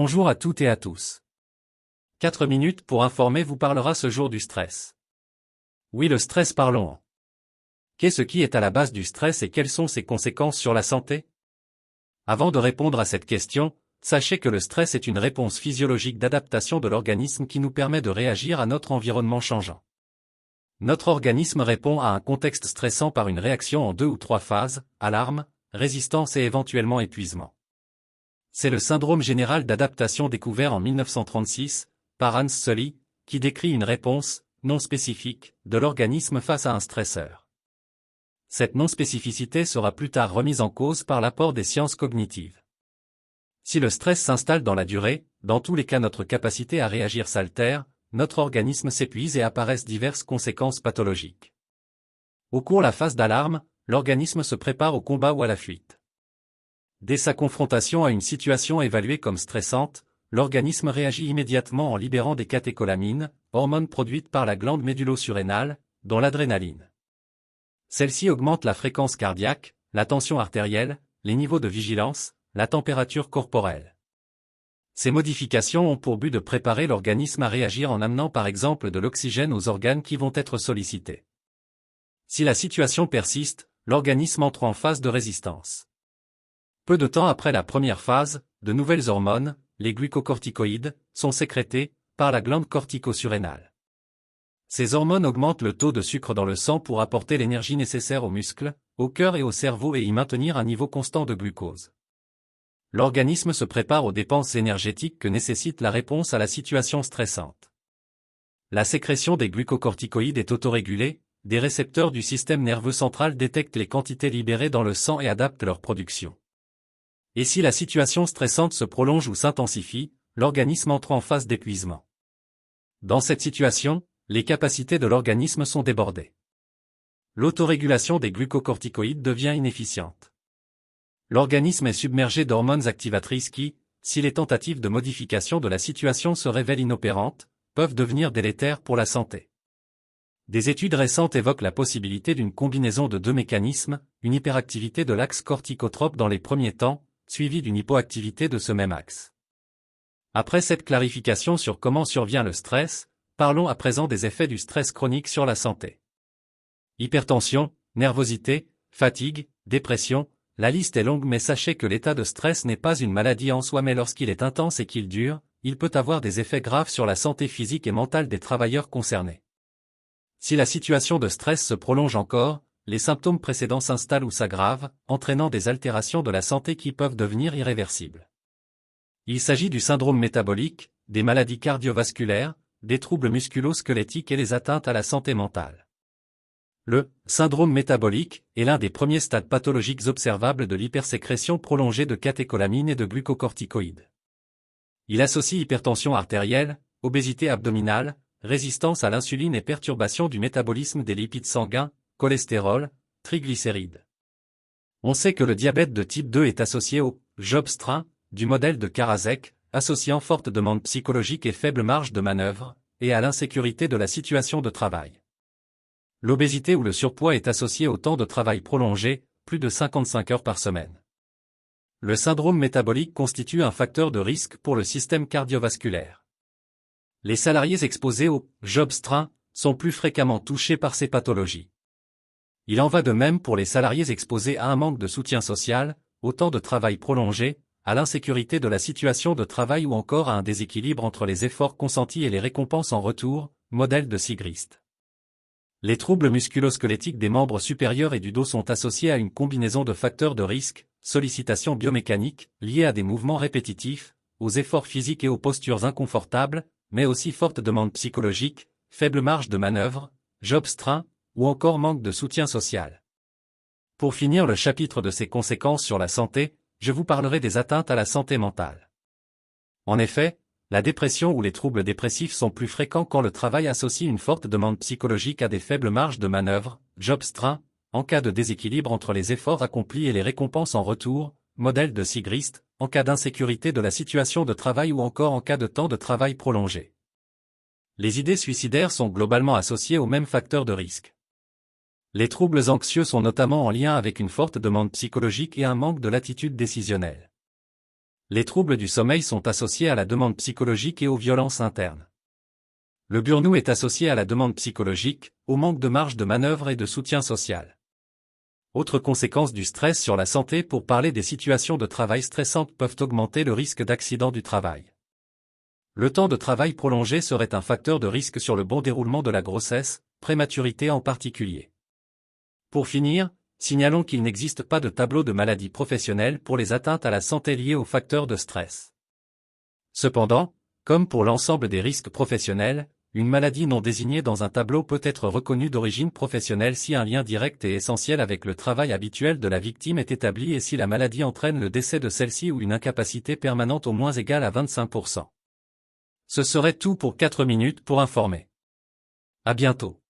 Bonjour à toutes et à tous. 4 minutes pour informer vous parlera ce jour du stress. Oui, le stress, parlons. Qu'est-ce qui est à la base du stress et quelles sont ses conséquences sur la santé? Avant de répondre à cette question, sachez que le stress est une réponse physiologique d'adaptation de l'organisme qui nous permet de réagir à notre environnement changeant. Notre organisme répond à un contexte stressant par une réaction en 2 ou 3 phases, alarme, résistance et éventuellement épuisement. C'est le syndrome général d'adaptation découvert en 1936, par Hans Sully, qui décrit une réponse, non spécifique, de l'organisme face à un stresseur. Cette non-spécificité sera plus tard remise en cause par l'apport des sciences cognitives. Si le stress s'installe dans la durée, dans tous les cas notre capacité à réagir s'altère, notre organisme s'épuise et apparaissent diverses conséquences pathologiques. Au cours de la phase d'alarme, l'organisme se prépare au combat ou à la fuite. Dès sa confrontation à une situation évaluée comme stressante, l'organisme réagit immédiatement en libérant des catécholamines, hormones produites par la glande médulo-surrénale, dont l'adrénaline. Celle-ci augmente la fréquence cardiaque, la tension artérielle, les niveaux de vigilance, la température corporelle. Ces modifications ont pour but de préparer l'organisme à réagir en amenant par exemple de l'oxygène aux organes qui vont être sollicités. Si la situation persiste, l'organisme entre en phase de résistance. Peu de temps après la première phase, de nouvelles hormones, les glucocorticoïdes, sont sécrétées par la glande cortico-surrénale. Ces hormones augmentent le taux de sucre dans le sang pour apporter l'énergie nécessaire aux muscles, au cœur et au cerveau et y maintenir un niveau constant de glucose. L'organisme se prépare aux dépenses énergétiques que nécessite la réponse à la situation stressante. La sécrétion des glucocorticoïdes est autorégulée, des récepteurs du système nerveux central détectent les quantités libérées dans le sang et adaptent leur production. Et si la situation stressante se prolonge ou s'intensifie, l'organisme entre en phase d'épuisement. Dans cette situation, les capacités de l'organisme sont débordées. L'autorégulation des glucocorticoïdes devient inefficiente. L'organisme est submergé d'hormones activatrices qui, si les tentatives de modification de la situation se révèlent inopérantes, peuvent devenir délétères pour la santé. Des études récentes évoquent la possibilité d'une combinaison de 2 mécanismes, une hyperactivité de l'axe corticotrope dans les premiers temps, suivie d'une hypoactivité de ce même axe. Après cette clarification sur comment survient le stress, parlons à présent des effets du stress chronique sur la santé. Hypertension, nervosité, fatigue, dépression, la liste est longue mais sachez que l'état de stress n'est pas une maladie en soi mais lorsqu'il est intense et qu'il dure, il peut avoir des effets graves sur la santé physique et mentale des travailleurs concernés. Si la situation de stress se prolonge encore, les symptômes précédents s'installent ou s'aggravent, entraînant des altérations de la santé qui peuvent devenir irréversibles. Il s'agit du syndrome métabolique, des maladies cardiovasculaires, des troubles musculo-squelettiques et les atteintes à la santé mentale. Le syndrome métabolique est l'un des premiers stades pathologiques observables de l'hypersécrétion prolongée de catécholamines et de glucocorticoïdes. Il associe hypertension artérielle, obésité abdominale, résistance à l'insuline et perturbation du métabolisme des lipides sanguins, cholestérol, triglycérides. On sait que le diabète de type 2 est associé au Job-strain du modèle de Karasek, associant forte demande psychologique et faible marge de manœuvre, et à l'insécurité de la situation de travail. L'obésité ou le surpoids est associé au temps de travail prolongé, plus de 55 heures par semaine. Le syndrome métabolique constitue un facteur de risque pour le système cardiovasculaire. Les salariés exposés au Job-strain sont plus fréquemment touchés par ces pathologies. Il en va de même pour les salariés exposés à un manque de soutien social, au temps de travail prolongé, à l'insécurité de la situation de travail ou encore à un déséquilibre entre les efforts consentis et les récompenses en retour, modèle de Sigrist. Les troubles musculo-squelettiques des membres supérieurs et du dos sont associés à une combinaison de facteurs de risque, sollicitations biomécaniques, liées à des mouvements répétitifs, aux efforts physiques et aux postures inconfortables, mais aussi forte demande psychologique, faible marge de manœuvre, job-strain, ou encore manque de soutien social. Pour finir le chapitre de ses conséquences sur la santé, je vous parlerai des atteintes à la santé mentale. En effet, la dépression ou les troubles dépressifs sont plus fréquents quand le travail associe une forte demande psychologique à des faibles marges de manœuvre, job-strain, en cas de déséquilibre entre les efforts accomplis et les récompenses en retour, modèle de Sigrist, en cas d'insécurité de la situation de travail ou encore en cas de temps de travail prolongé. Les idées suicidaires sont globalement associées aux mêmes facteurs de risque. Les troubles anxieux sont notamment en lien avec une forte demande psychologique et un manque de latitude décisionnelle. Les troubles du sommeil sont associés à la demande psychologique et aux violences internes. Le burn-out est associé à la demande psychologique, au manque de marge de manœuvre et de soutien social. Autres conséquences du stress sur la santé. Pour parler des situations de travail stressantes peuvent augmenter le risque d'accident du travail. Le temps de travail prolongé serait un facteur de risque sur le bon déroulement de la grossesse, prématurité en particulier. Pour finir, signalons qu'il n'existe pas de tableau de maladies professionnelles pour les atteintes à la santé liées aux facteurs de stress. Cependant, comme pour l'ensemble des risques professionnels, une maladie non désignée dans un tableau peut être reconnue d'origine professionnelle si un lien direct et essentiel avec le travail habituel de la victime est établi et si la maladie entraîne le décès de celle-ci ou une incapacité permanente au moins égale à 25%. Ce serait tout pour 4 minutes pour informer. À bientôt.